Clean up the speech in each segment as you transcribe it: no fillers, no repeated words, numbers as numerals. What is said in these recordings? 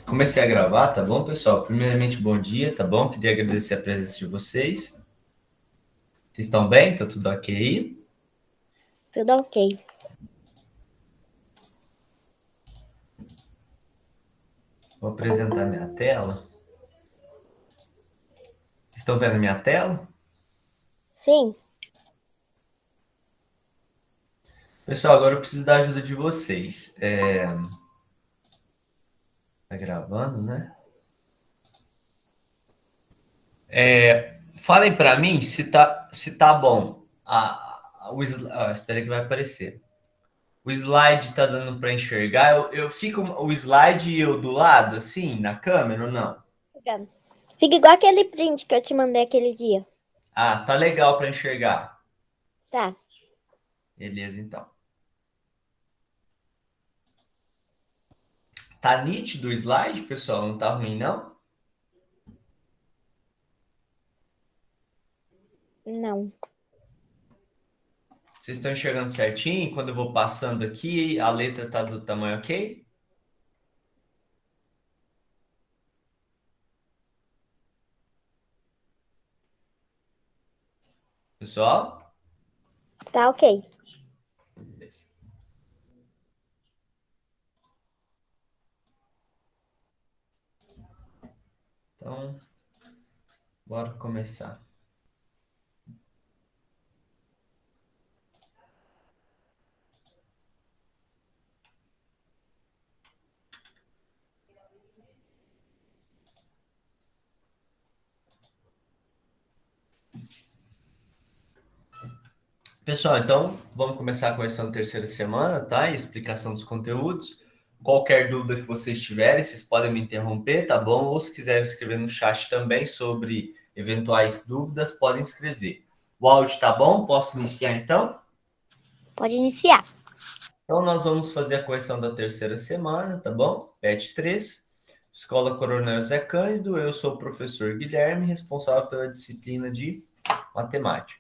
Comecei a gravar, tá bom, pessoal? Primeiramente, bom dia, tá bom? Queria agradecer a presença de vocês. Vocês estão bem? Tá tudo ok? Tudo ok. Vou apresentar minha tela. Estão vendo minha tela? Sim, Pessoal, agora eu preciso da ajuda de vocês. Tá gravando, né? Falem para mim se tá bom. Espera que vai aparecer. O slide tá dando para enxergar. Eu fico o slide e eu do lado, assim, na câmera ou não? obrigada. Fica igual aquele print que eu te mandei aquele dia. Ah, tá legal para enxergar. Tá, Beleza, então. Tá nítido o slide, pessoal? Não tá ruim, não? não. Vocês estão enxergando certinho? Quando eu vou passando aqui, a letra tá do tamanho ok? Pessoal? Tá ok. Beleza. Então, bora começar. Pessoal, então vamos começar com essa terceira semana, tá? E explicação dos conteúdos. Qualquer dúvida que vocês tiverem, vocês podem me interromper, tá bom? Ou se quiserem escrever no chat também sobre eventuais dúvidas, podem escrever. O áudio tá bom? Posso iniciar então? Pode iniciar. Então, nós vamos fazer a correção da terceira semana, tá bom? PET 3, Escola Coronel Zé Cândido. Eu sou o professor Guilherme, responsável pela disciplina de matemática.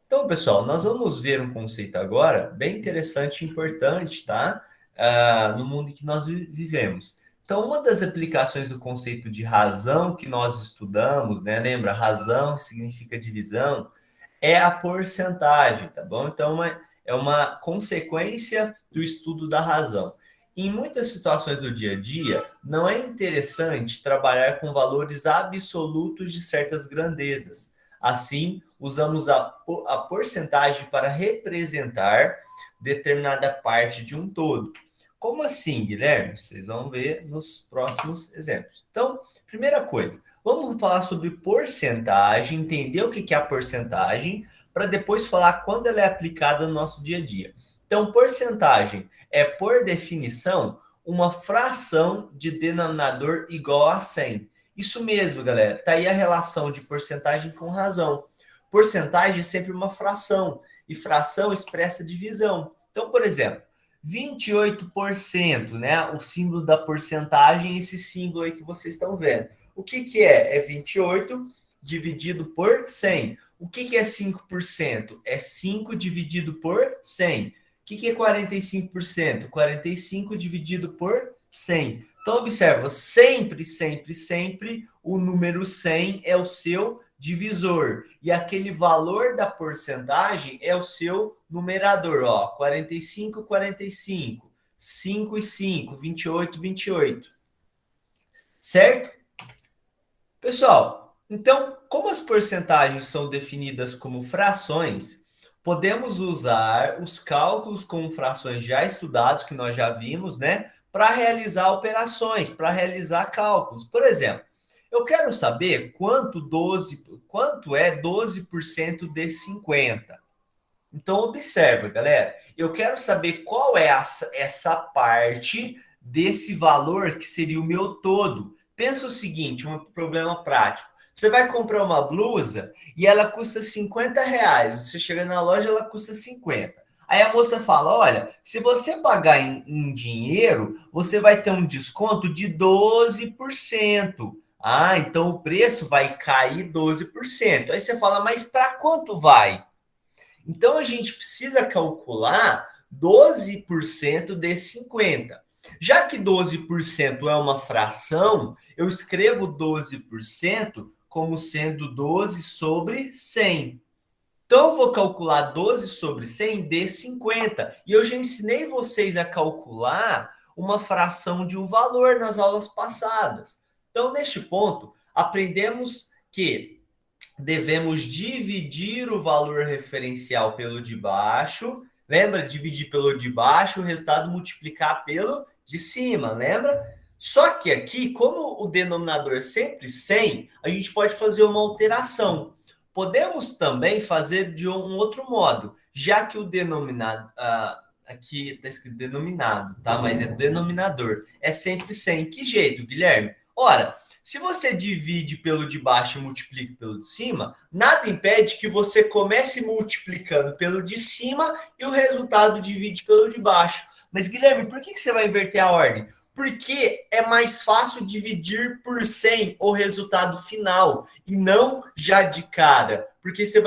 Então, pessoal, nós vamos ver um conceito agora bem interessante e importante, tá? No mundo em que nós vivemos. Então, uma das aplicações do conceito de razão que nós estudamos, né? Lembra, razão significa divisão, é a porcentagem, tá bom? Então, é uma consequência do estudo da razão. Em muitas situações do dia a dia, não é interessante trabalhar com valores absolutos de certas grandezas. Assim, usamos a porcentagem para representar determinada parte de um todo. Como assim, Guilherme? Vocês vão ver nos próximos exemplos. Então, primeira coisa, vamos falar sobre porcentagem, entender o que é a porcentagem, para depois falar quando ela é aplicada no nosso dia a dia. Então, porcentagem é, por definição, uma fração de denominador igual a 100. Isso mesmo, galera. Tá aí a relação de porcentagem com razão. Porcentagem é sempre uma fração, e fração expressa divisão. Então, por exemplo, 28%, né? O símbolo da porcentagem, esse símbolo aí que vocês estão vendo. O que é? É 28 dividido por 100. O que é 5%? É 5 dividido por 100. O que é 45%? 45 dividido por 100. Então, observa, sempre, sempre, sempre, o número 100 é o seu divisor. E aquele valor da porcentagem é o seu numerador. Ó, 45, 45. 5 e 5, 28, 28. Certo? Pessoal, então, como as porcentagens são definidas como frações, podemos usar os cálculos com frações já estudados, que nós já vimos, né? Para realizar operações, para realizar cálculos. Por exemplo, eu quero saber quanto é 12% de 50. Então, observa, galera. Eu quero saber qual é essa parte desse valor que seria o meu todo. Pensa o seguinte, um problema prático. Você vai comprar uma blusa e ela custa R$ 50. Você chega na loja, ela custa 50. Aí a moça fala: olha, se você pagar em dinheiro, você vai ter um desconto de 12%. Ah, então o preço vai cair 12%. Aí você fala: mas para quanto vai? Então a gente precisa calcular 12% de 50. Já que 12% é uma fração, eu escrevo 12% como sendo 12 sobre 100. Então, eu vou calcular 12 sobre 100 de 50. E eu já ensinei vocês a calcular uma fração de um valor nas aulas passadas. Então, neste ponto, aprendemos que devemos dividir o valor referencial pelo de baixo. Lembra? Dividir pelo de baixo, o resultado multiplicar pelo de cima, lembra? Só que aqui, como o denominador é sempre 100, a gente pode fazer uma alteração. Podemos também fazer de um outro modo, já que o denominado, aqui está escrito denominado, tá? Mas é denominador, é sempre 100. Que jeito, Guilherme? Ora, se você divide pelo de baixo e multiplica pelo de cima, nada impede que você comece multiplicando pelo de cima e o resultado divide pelo de baixo. Mas, Guilherme, por que você vai inverter a ordem? Porque é mais fácil dividir por 100 o resultado final e não já de cara. Porque você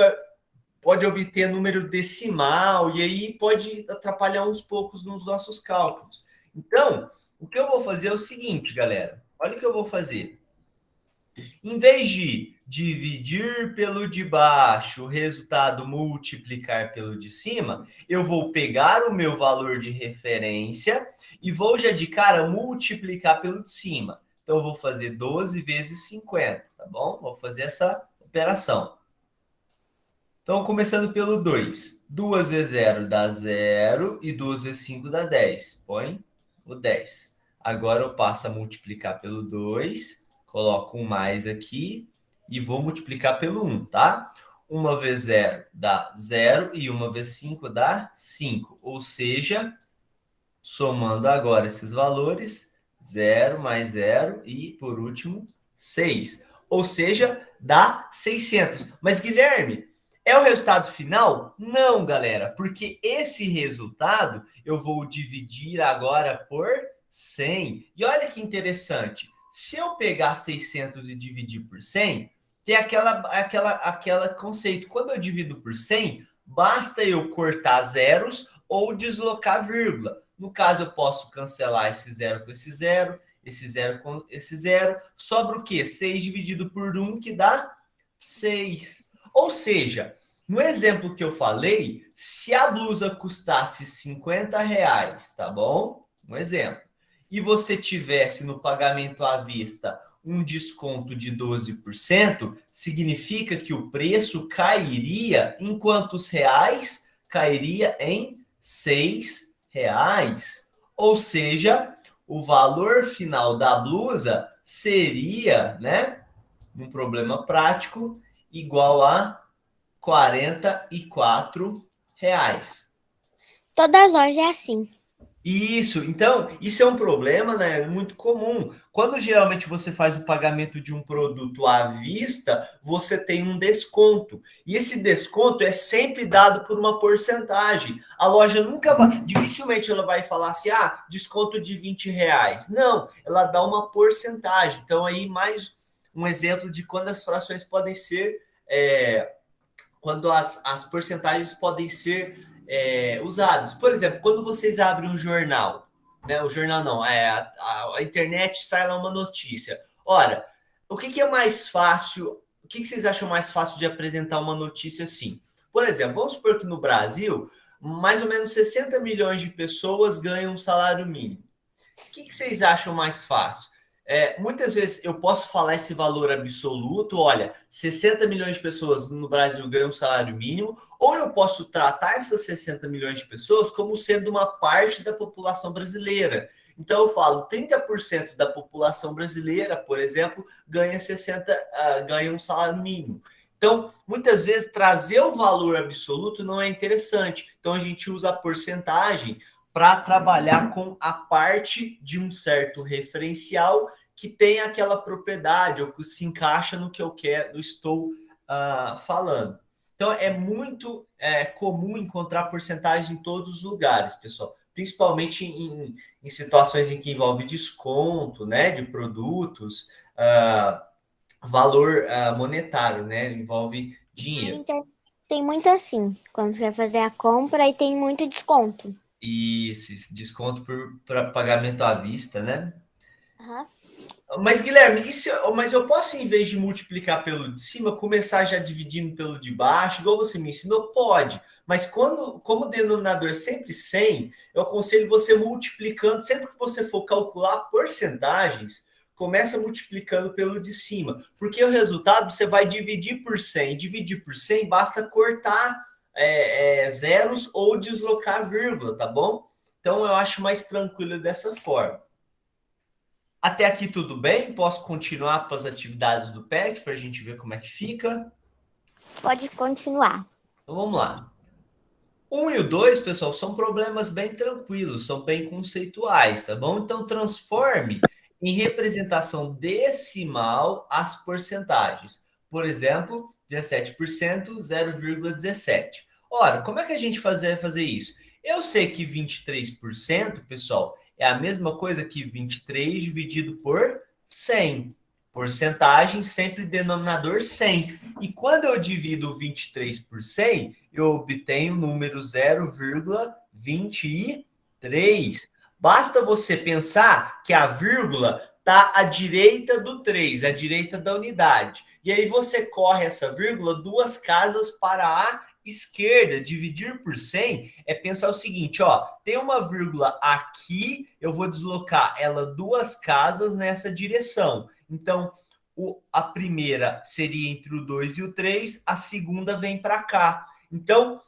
pode obter número decimal e aí pode atrapalhar uns poucos nos nossos cálculos. Então, o que eu vou fazer é o seguinte, galera. Olha o que eu vou fazer. Em vez de dividir pelo de baixo, o resultado multiplicar pelo de cima, eu vou pegar o meu valor de referência e vou já de cara multiplicar pelo de cima. Então, eu vou fazer 12 vezes 50, tá bom? Vou fazer essa operação. Então, começando pelo 2. 2 vezes 0 dá 0 e 2 vezes 5 dá 10. Põe o 10. Agora eu passo a multiplicar pelo 2, coloco um mais aqui e vou multiplicar pelo 1, tá? 1 vezes 0 dá 0 e 1 vezes 5 dá 5. Ou seja, somando agora esses valores, 0 mais 0 e, por último, 6. Ou seja, dá 600. Mas, Guilherme, é o resultado final? Não, galera, porque esse resultado eu vou dividir agora por 100. E olha que interessante. Se eu pegar 600 e dividir por 100, tem aquela conceito. Quando eu divido por 100, basta eu cortar zeros ou deslocar vírgula. No caso, eu posso cancelar esse zero com esse zero, esse zero com esse zero. Sobra o quê? 6 dividido por 1, que dá 6. Ou seja, no exemplo que eu falei, se a blusa custasse R$ 50, tá bom? Um exemplo. E você tivesse no pagamento à vista um desconto de 12%, significa que o preço cairia em quantos reais? Cairia em R$ 6. Ou seja, o valor final da blusa seria, né, um problema prático, igual a R$ 44. Toda loja é assim. Isso, então, isso é um problema, né, muito comum. Quando geralmente você faz o pagamento de um produto à vista, você tem um desconto. E esse desconto é sempre dado por uma porcentagem. A loja nunca vai, dificilmente ela vai falar assim, desconto de R$ 20. Não, ela dá uma porcentagem. Então, aí mais um exemplo de quando as frações podem ser, quando as porcentagens podem ser usados. Por exemplo, quando vocês abrem um jornal, né? O jornal não, a internet sai lá uma notícia. Ora, o que é mais fácil? O que vocês acham mais fácil de apresentar uma notícia assim? Por exemplo, vamos supor que no Brasil, mais ou menos 60 milhões de pessoas ganham um salário mínimo. O que vocês acham mais fácil? Muitas vezes eu posso falar esse valor absoluto, olha, 60 milhões de pessoas no Brasil ganham um salário mínimo, ou eu posso tratar essas 60 milhões de pessoas como sendo uma parte da população brasileira. Então eu falo, 30% da população brasileira, por exemplo, ganha um salário mínimo. Então, muitas vezes, trazer o valor absoluto não é interessante. Então, a gente usa a porcentagem para trabalhar com a parte de um certo referencial que tem aquela propriedade ou que se encaixa no que eu estou falando. Então, é muito comum encontrar porcentagem em todos os lugares, pessoal. Principalmente em situações em que envolve desconto, né, de produtos, valor monetário, né, envolve dinheiro. Tem muito assim, quando você vai fazer a compra e tem muito desconto. Isso, desconto por pagamento à vista, né? Aham. Mas, Guilherme, mas eu posso, em vez de multiplicar pelo de cima, começar já dividindo pelo de baixo, igual você me ensinou? Pode. Mas como o denominador é sempre 100, eu aconselho você multiplicando, sempre que você for calcular porcentagens, começa multiplicando pelo de cima, porque o resultado você vai dividir por 100. Dividir por 100 basta cortar zeros ou deslocar vírgula, tá bom? Então eu acho mais tranquilo dessa forma. Até aqui tudo bem? Posso continuar com as atividades do PET para a gente ver como é que fica? Pode continuar. Então vamos lá. 1 e o 2, pessoal, são problemas bem tranquilos, são bem conceituais, tá bom? Então transforme em representação decimal as porcentagens. Por exemplo, 17%, 0,17. Ora, como é que a gente fazer isso? Eu sei que 23%, pessoal, é a mesma coisa que 23 dividido por 100. Porcentagem sempre denominador 100. E quando eu divido 23 por 100, eu obtenho o número 0,23. Basta você pensar que a vírgula está à direita do 3, à direita da unidade. E aí você corre essa vírgula 2 casas para a esquerda. Dividir por 100 é pensar o seguinte, ó, tem uma vírgula aqui, eu vou deslocar ela 2 casas nessa direção. Então, a primeira seria entre o 2 e o 3, a segunda vem para cá. Então,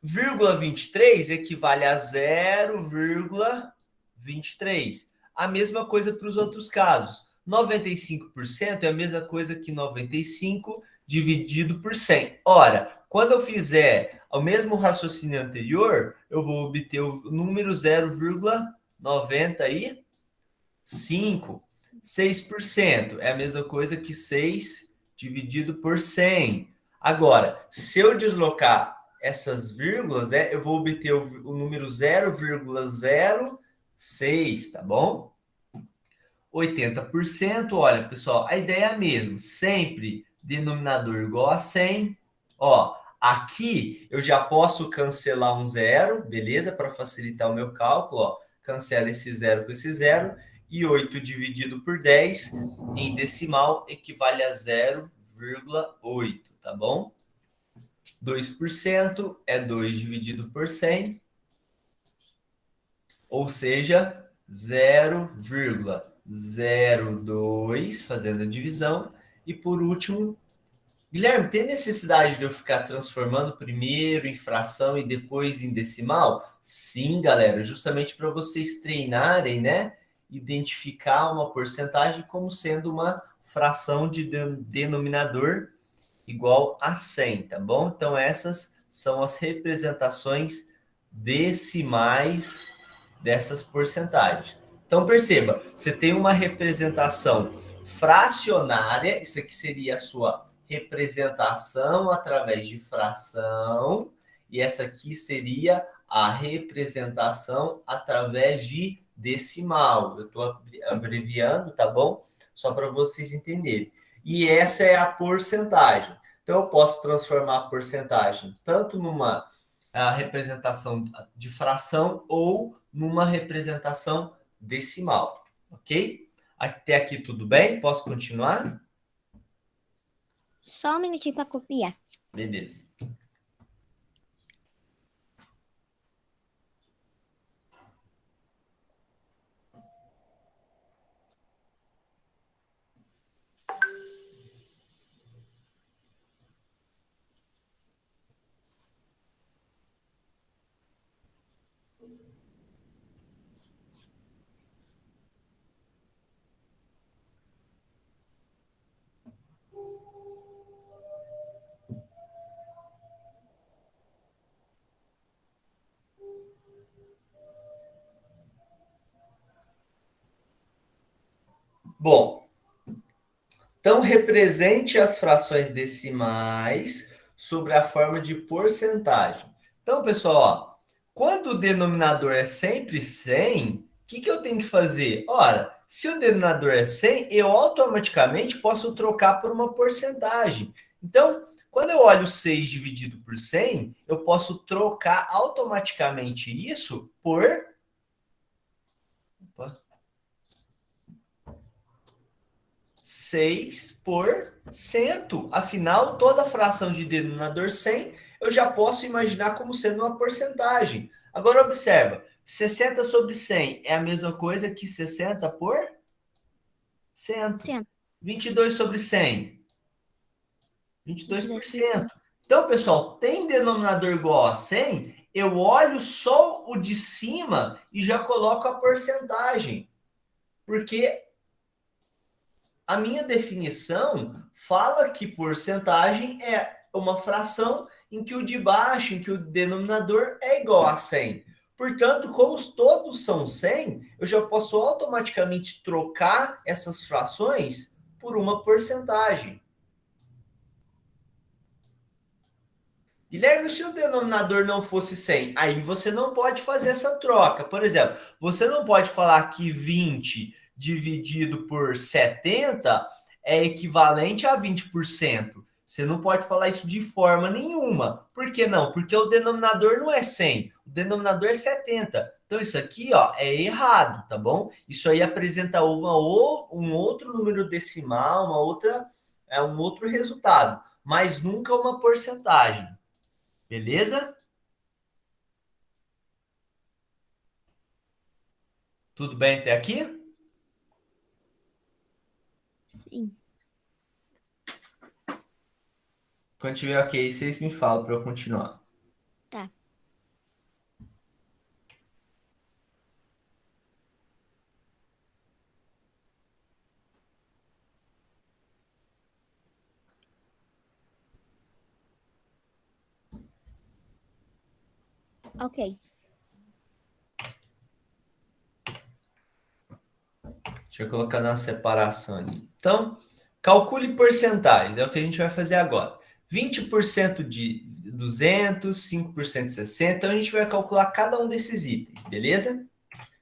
vírgula 23 equivale a 0,23. A mesma coisa para os outros casos. 95% é a mesma coisa que 95 dividido por 100. Ora, quando eu fizer o mesmo raciocínio anterior, eu vou obter o número 0,95. 6% é a mesma coisa que 6 dividido por 100. Agora, se eu deslocar essas vírgulas, né, eu vou obter o número 0,06, tá bom? 80%, olha, pessoal, a ideia é a mesma. Sempre denominador igual a 100. Ó, aqui eu já posso cancelar um zero, beleza? Para facilitar o meu cálculo, ó. Cancela esse zero com esse zero. E 8 dividido por 10 em decimal equivale a 0,8, tá bom? 2% é 2 dividido por 100, ou seja, 0,02, fazendo a divisão. E por último, Guilherme, tem necessidade de eu ficar transformando primeiro em fração e depois em decimal? Sim, galera, justamente para vocês treinarem, né? Identificar uma porcentagem como sendo uma fração de denominador igual a 100, tá bom? Então, essas são as representações decimais dessas porcentagens. Então, perceba, você tem uma representação fracionária, isso aqui seria a sua representação através de fração, e essa aqui seria a representação através de decimal. Eu estou abreviando, tá bom? Só para vocês entenderem. E essa é a porcentagem. Então, eu posso transformar a porcentagem tanto numa representação de fração ou numa representação decimal, ok? Até aqui tudo bem? Posso continuar? Só um minutinho para copiar. Beleza. Bom, então represente as frações decimais sobre a forma de porcentagem. Então, pessoal, ó, quando o denominador é sempre 100, o que eu tenho que fazer? Ora, se o denominador é 100, eu automaticamente posso trocar por uma porcentagem. Então, Quando eu olho 6 dividido por 100, eu posso trocar automaticamente isso por... Opa, 6%. Afinal, toda fração de denominador 100, eu já posso imaginar como sendo uma porcentagem. Agora, observa, 60 sobre 100 é a mesma coisa que 60 por 100. 22 sobre 100, 22%. Então, pessoal, tem denominador igual a 100, eu olho só o de cima e já coloco a porcentagem. Porque a minha definição fala que porcentagem é uma fração em que o de baixo, em que o denominador é igual a 100. Portanto, como todos são 100, eu já posso automaticamente trocar essas frações por uma porcentagem. Guilherme, se o denominador não fosse 100, aí você não pode fazer essa troca. Por exemplo, você não pode falar que 20 dividido por 70 é equivalente a 20%. Você não pode falar isso de forma nenhuma. Por que não? Porque o denominador não é 100, o denominador é 70. Então isso aqui, ó, é errado, tá bom? Isso aí apresenta um outro número decimal, um outro resultado, mas nunca uma porcentagem. Beleza? Tudo bem até aqui? Sim. Quando tiver ok, vocês me falam para eu continuar. Tá. Ok. Deixa eu colocar na separação ali. Então, calcule porcentagens. É o que a gente vai fazer agora. 20% de 200, 5% de 60. Então, a gente vai calcular cada um desses itens, beleza?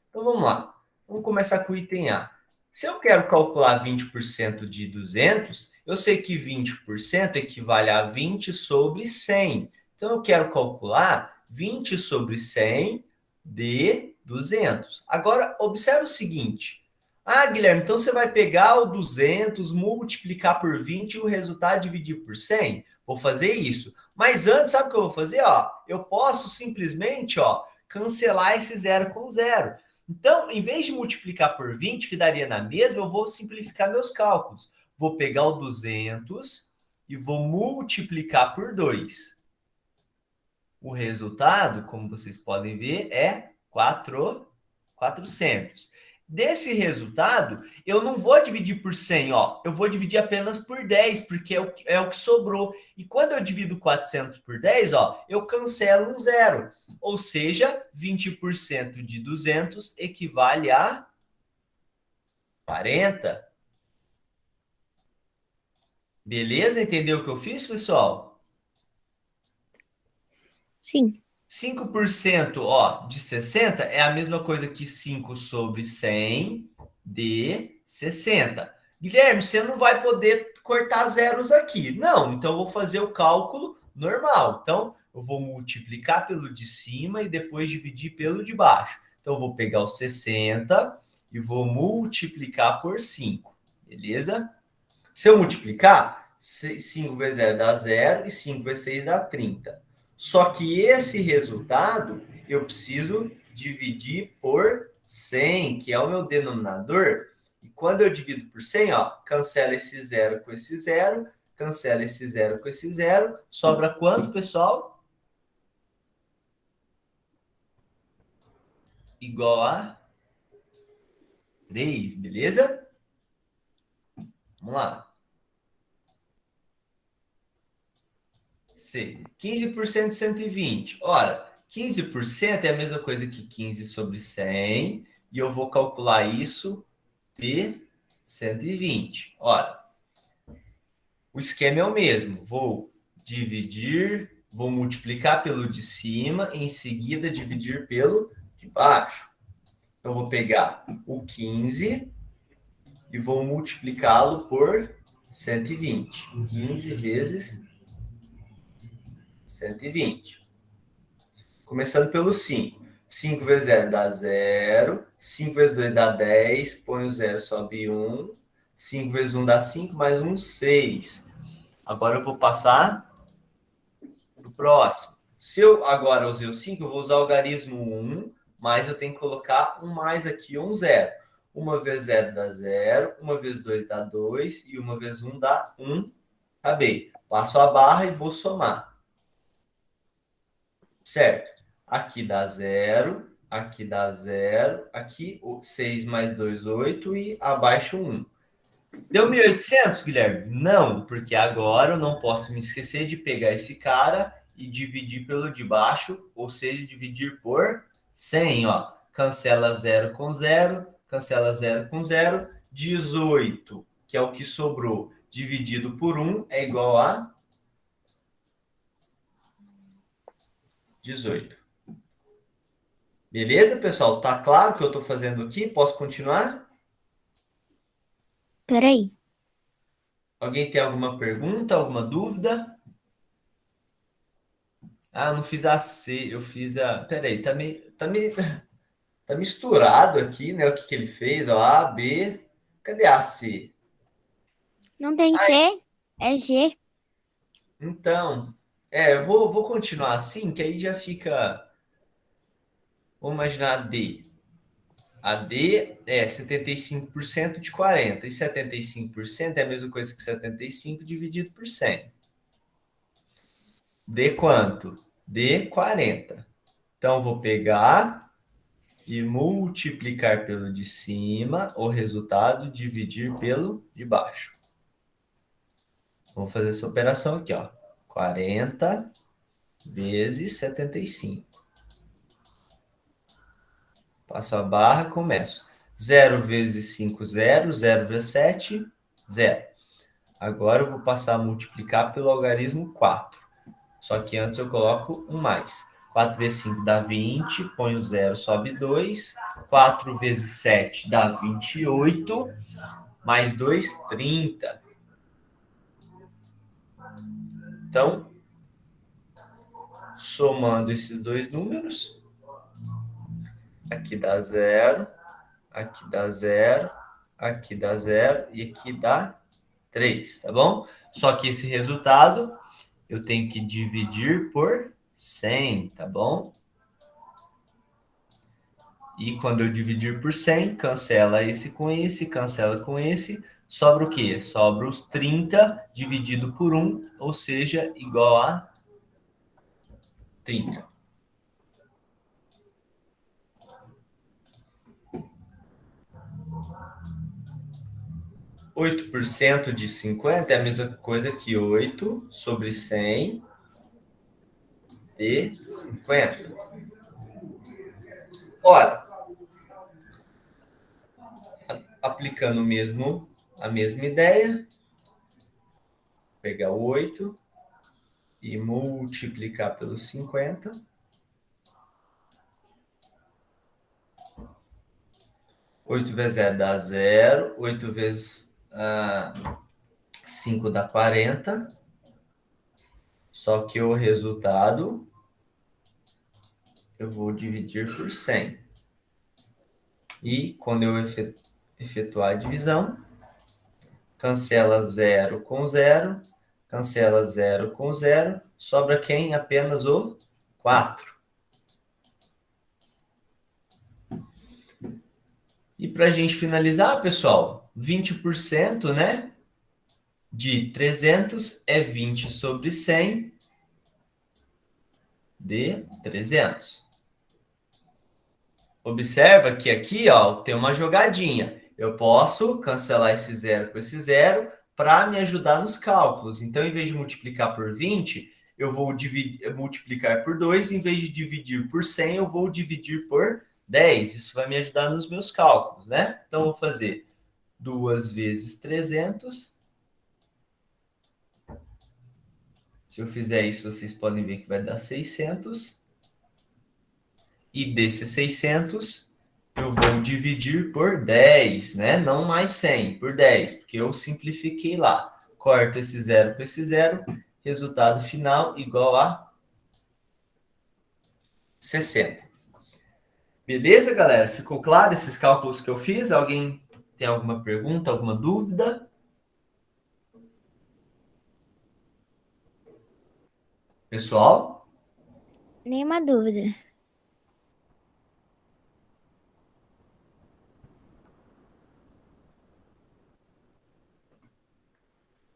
Então, vamos lá. Vamos começar com o item A. Se eu quero calcular 20% de 200, eu sei que 20% equivale a 20 sobre 100. Então, eu quero calcular 20 sobre 100 de 200. Agora, observe o seguinte. Ah, Guilherme, então você vai pegar o 200, multiplicar por 20 e o resultado dividir por 100? Vou fazer isso. Mas antes, sabe o que eu vou fazer? Ó, eu posso simplesmente cancelar esse zero com zero. Então, em vez de multiplicar por 20, que daria na mesma, eu vou simplificar meus cálculos. Vou pegar o 200 e vou multiplicar por 2. O resultado, como vocês podem ver, é 400. Desse resultado, eu não vou dividir por 100, ó. Eu vou dividir apenas por 10, porque é o que sobrou. E quando eu divido 400 por 10, ó, eu cancelo um zero. Ou seja, 20% de 200 equivale a 40. Beleza? Entendeu o que eu fiz, pessoal? Sim. 5%, ó, de 60 é a mesma coisa que 5 sobre 100 de 60. Guilherme, você não vai poder cortar zeros aqui. Não, então eu vou fazer o cálculo normal. Então, eu vou multiplicar pelo de cima e depois dividir pelo de baixo. Então, eu vou pegar o 60 e vou multiplicar por 5. Beleza? Se eu multiplicar, 5 vezes 0 dá 0 e 5 vezes 6 dá 30. Só que esse resultado eu preciso dividir por 100, que é o meu denominador. E quando eu divido por 100, ó, cancela esse zero com esse zero, cancela esse zero com esse zero, sobra quanto, pessoal? Igual a 3, beleza? Vamos lá. C. 15% de 120. Ora, 15% é a mesma coisa que 15 sobre 100. E eu vou calcular isso de 120. Ora, o esquema é o mesmo. Vou dividir, vou multiplicar pelo de cima, em seguida dividir pelo de baixo. Então, eu vou pegar o 15 e vou multiplicá-lo por 120. 15 vezes 120. Começando pelo 5. 5 vezes 0 dá 0. 5 vezes 2 dá 10. Põe o 0, sobe 1. 5 vezes 1 dá 5, mais 1, 6. Agora eu vou passar para o próximo. Se eu agora usei o 5, eu vou usar o algarismo 1, mas eu tenho que colocar um mais aqui, um 0. 1 vezes 0 dá 0, 1 vezes 2 dá 2, e 1 vezes 1 dá 1. Acabei. Passo a barra e vou somar. Certo? Aqui dá 0, aqui dá 0, aqui 6 mais 2, 8 e abaixo 1. Deu 1.800, Guilherme? Não, porque agora eu não posso me esquecer de pegar esse cara e dividir pelo de baixo, ou seja, dividir por 100, ó. Cancela 0 com 0, cancela 0 com 0, 18, que é o que sobrou, dividido por 1 é igual a 18. Beleza, pessoal? Tá claro o que eu estou fazendo aqui? Posso continuar? Peraí. Alguém tem alguma pergunta, alguma dúvida? Ah, eu não fiz a C, eu fiz a... Peraí, tá misturado aqui, né? O que que ele fez? Ó, A, B... Cadê a C? Não tem C, é G. Então, eu vou continuar assim, que aí já fica... Vamos imaginar a D. A D é 75% de 40. E 75% é a mesma coisa que 75 dividido por 100. D quanto? D 40. Então, vou pegar e multiplicar pelo de cima, o resultado dividir pelo de baixo. Vamos fazer essa operação aqui, ó. 40 vezes 75. Passo a barra, começo. 0 vezes 5, 0. 0 vezes 7, 0. Agora eu vou passar a multiplicar pelo algarismo 4. Só que antes eu coloco um mais. 4 vezes 5 dá 20, põe o 0, sobe 2. 4 vezes 7 dá 28, mais 2, 30. Então, somando esses dois números, aqui dá 0, aqui dá 0, aqui dá 0 e aqui dá 3, tá bom? Só que esse resultado eu tenho que dividir por 100, tá bom? E quando eu dividir por 100, cancela esse com esse, cancela com esse, sobra o quê? Sobra os 30 dividido por 1, ou seja, igual a 30. Oito por cento de 50 é a mesma coisa que 8 sobre 100 de 50. Ora, aplicando a mesma ideia, pegar o 8 e multiplicar pelo 50. 8 vezes 0 dá 0. 8 vezes 5 dá 40. Só que o resultado eu vou dividir por 100. E quando eu efetuar a divisão, cancela 0 com 0, cancela 0 com 0, sobra quem? Apenas o 4. E para a gente finalizar, pessoal, 20%, né, de 300 é 20 sobre 100 de 300. Observa que aqui, ó, tem uma jogadinha. Eu posso cancelar esse 0 com esse 0 para me ajudar nos cálculos. Então, em vez de multiplicar por 20, eu vou multiplicar por 2. Em vez de dividir por 100, eu vou dividir por 10. Isso vai me ajudar nos meus cálculos, né? Então, eu vou fazer 2 vezes 300. Se eu fizer isso, vocês podem ver que vai dar 600. E desses 600, eu vou dividir por 10, né? Não mais 100, por 10, porque eu simplifiquei lá. Corto esse 0 com esse 0, resultado final igual a 60. Beleza, galera? Ficou claro esses cálculos que eu fiz? Alguém tem alguma pergunta, alguma dúvida? Pessoal? Nenhuma dúvida.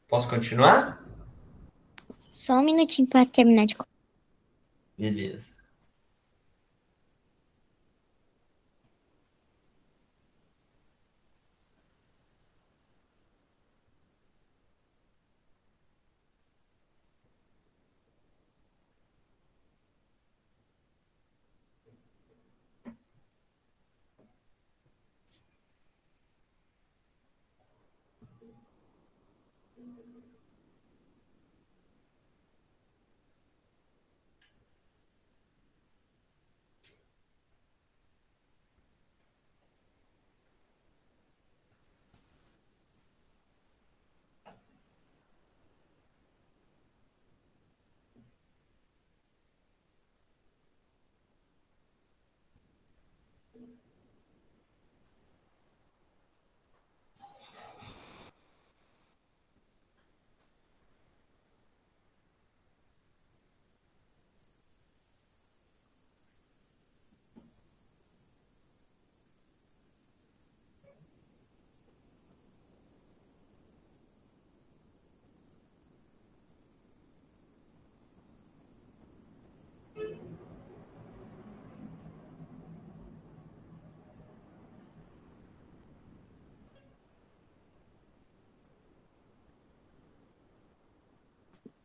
Posso continuar? Só um minutinho para terminar de. Beleza.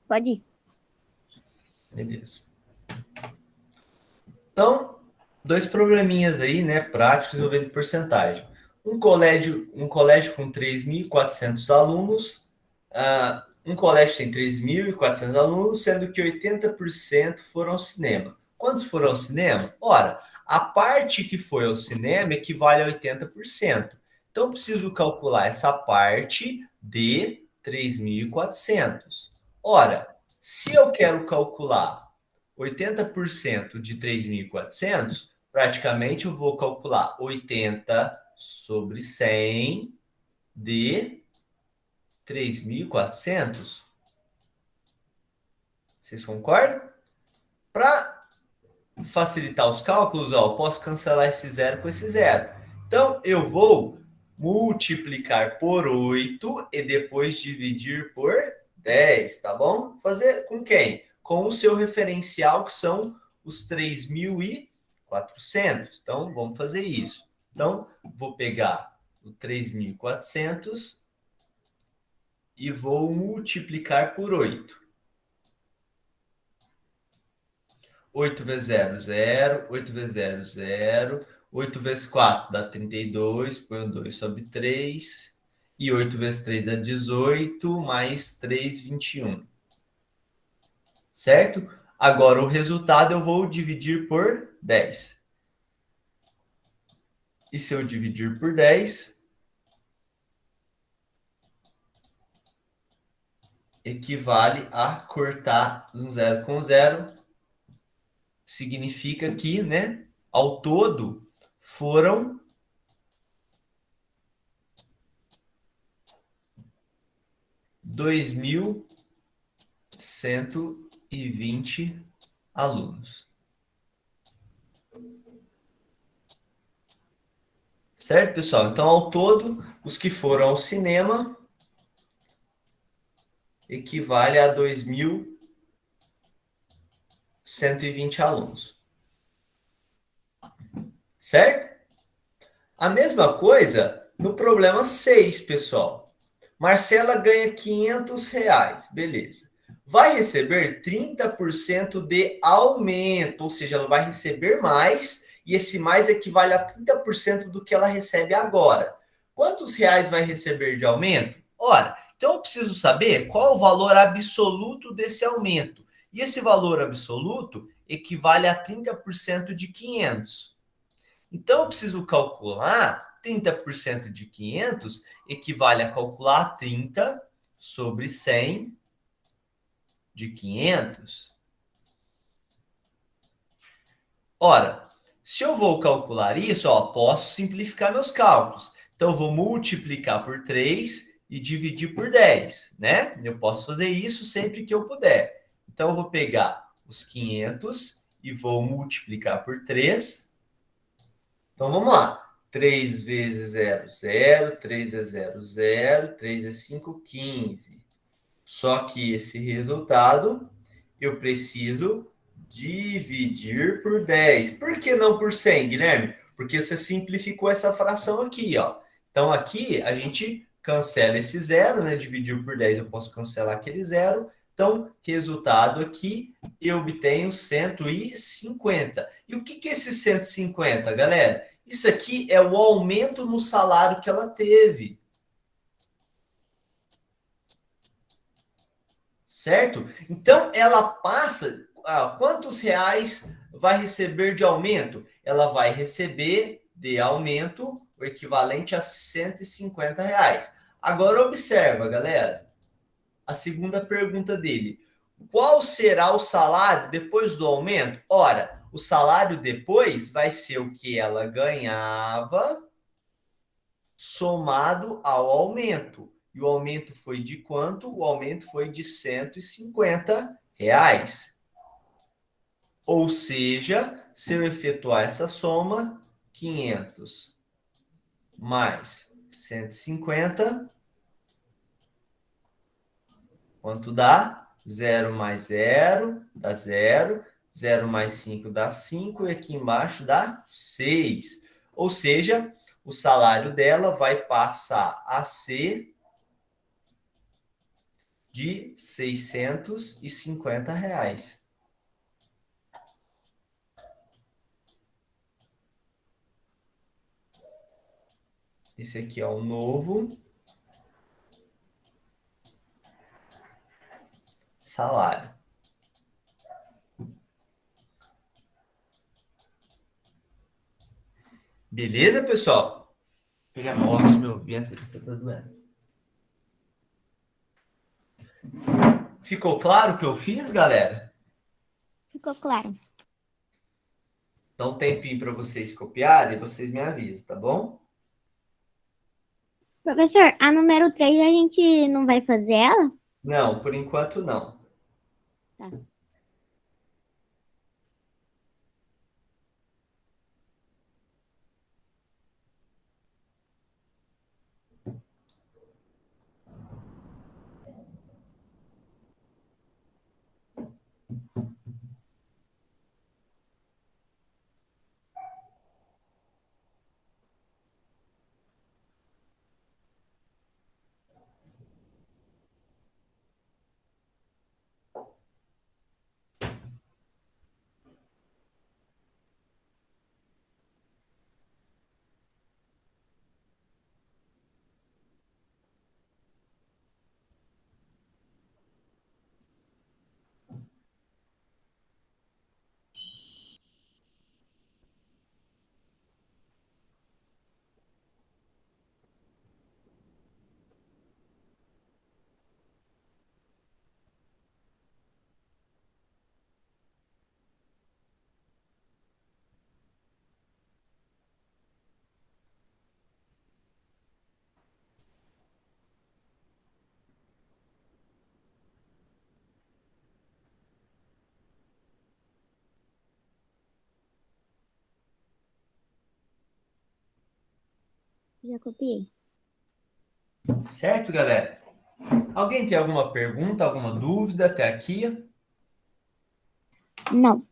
Pode ir. Beleza. Então, dois probleminhas aí, né, práticos envolvendo porcentagem. Um colégio com 3.400 alunos, um colégio tem 3.400 alunos, sendo que 80% foram ao cinema. Quantos foram ao cinema? Ora, a parte que foi ao cinema equivale a 80%. Então, preciso calcular essa parte de 3.400. Ora, se eu quero calcular 80% de 3.400, praticamente eu vou calcular 80 sobre 100 de 3.400. Vocês concordam? Para facilitar os cálculos, ó, eu posso cancelar esse zero com esse zero. Então, eu vou multiplicar por 8 e depois dividir por 10, tá bom? Fazer com quem? Com o seu referencial, que são os 3.400. Então, vamos fazer isso. Então, vou pegar o 3.400 e vou multiplicar por 8. 8 vezes 0, 0. 8 vezes 0, 0. 8 vezes 4 dá 32. Põe o 2 sobre 3. E 8 vezes 3 dá 18. Mais 3, 21. Certo? Agora, o resultado eu vou dividir por 10. E se eu dividir por 10, equivale a cortar um zero com zero. Significa que, né, ao todo, foram 2.120 alunos. Certo, pessoal? Então, ao todo, os que foram ao cinema equivale a 2.120 alunos. Certo? A mesma coisa no problema 6, pessoal. Marcela ganha R$ 500, beleza. Vai receber 30% de aumento, ou seja, ela vai receber mais, e esse mais equivale a 30% do que ela recebe agora. Quantos reais vai receber de aumento? Ora, então eu preciso saber qual o valor absoluto desse aumento. E esse valor absoluto equivale a 30% de 500. Então, eu preciso calcular 30% de 500 equivale a calcular 30 sobre 100 de 500. Ora, se eu vou calcular isso, ó, posso simplificar meus cálculos. Então, eu vou multiplicar por 3 e dividir por 10, né? Eu posso fazer isso sempre que eu puder. Então, eu vou pegar os 500 e vou multiplicar por 3. Então, vamos lá. 3 vezes 0, 0. 3 vezes 0, 0. 3 vezes 5, 15. Só que esse resultado eu preciso dividir por 10. Por que não por 100, Guilherme? Porque você simplificou essa fração aqui, ó. Então, aqui a gente cancela esse zero, né? Dividir por 10, eu posso cancelar aquele zero. Então, resultado aqui, eu obtenho 150. E o que é esse 150, galera? Isso aqui é o aumento no salário que ela teve. Certo? Então, ela passa. Quantos reais vai receber de aumento? Ela vai receber de aumento o equivalente a 150 reais. Agora, observa, galera, a segunda pergunta dele. Qual será o salário depois do aumento? Ora, o salário depois vai ser o que ela ganhava somado ao aumento. E o aumento foi de quanto? O aumento foi de 150 reais. Ou seja, se eu efetuar essa soma, 500 mais 150, quanto dá? 0 mais 0 dá 0. 0 mais 5 dá 5. E aqui embaixo dá 6. Ou seja, o salário dela vai passar a ser de 650 reais. Esse aqui é o novo salário. Beleza, pessoal? Vou pegar meu óculos, meu vento, que está doendo. Ficou claro o que eu fiz, galera? Ficou claro. Dá um tempinho para vocês copiarem e vocês me avisam, tá bom? Professor, a número 3 a gente não vai fazer ela? Não, por enquanto não. Tá. Já copiei. Certo, galera? Alguém tem alguma pergunta, alguma dúvida até aqui? Não.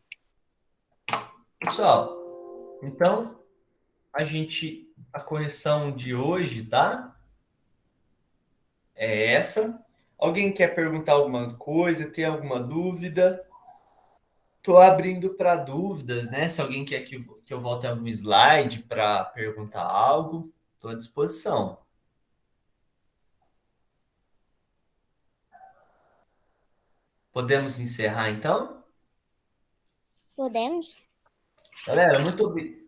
Pessoal, então a correção de hoje, tá? É essa. Alguém quer perguntar alguma coisa, tem alguma dúvida? Tô abrindo para dúvidas, né? Se alguém quer que eu volte algum slide para perguntar algo, estou à disposição. Podemos encerrar então? Podemos? Galera,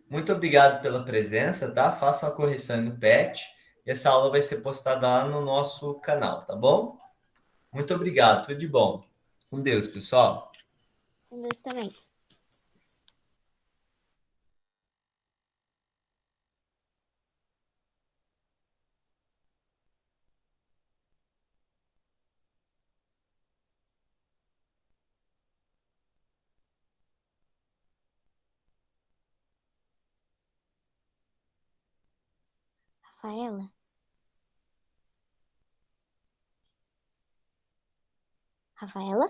muito obrigado pela presença, tá? Façam a correção aí no PET. Essa aula vai ser postada lá no nosso canal, tá bom? Muito obrigado, tudo de bom. Com Deus, pessoal. Com Deus também. Rafaela? Rafaela?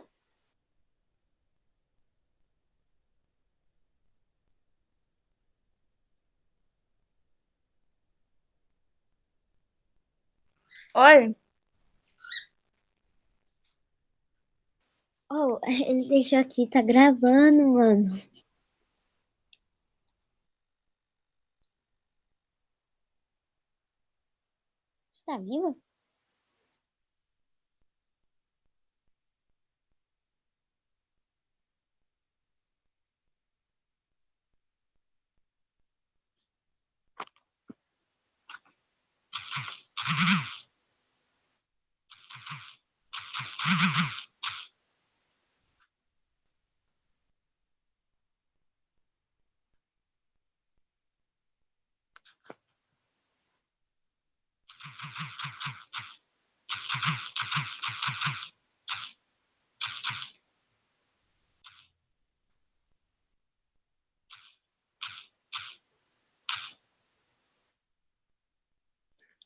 Oi? Oh, ele deixou aqui, tá gravando, mano. Tá viva?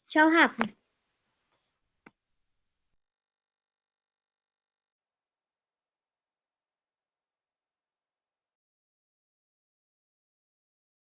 Tchau, Rafa.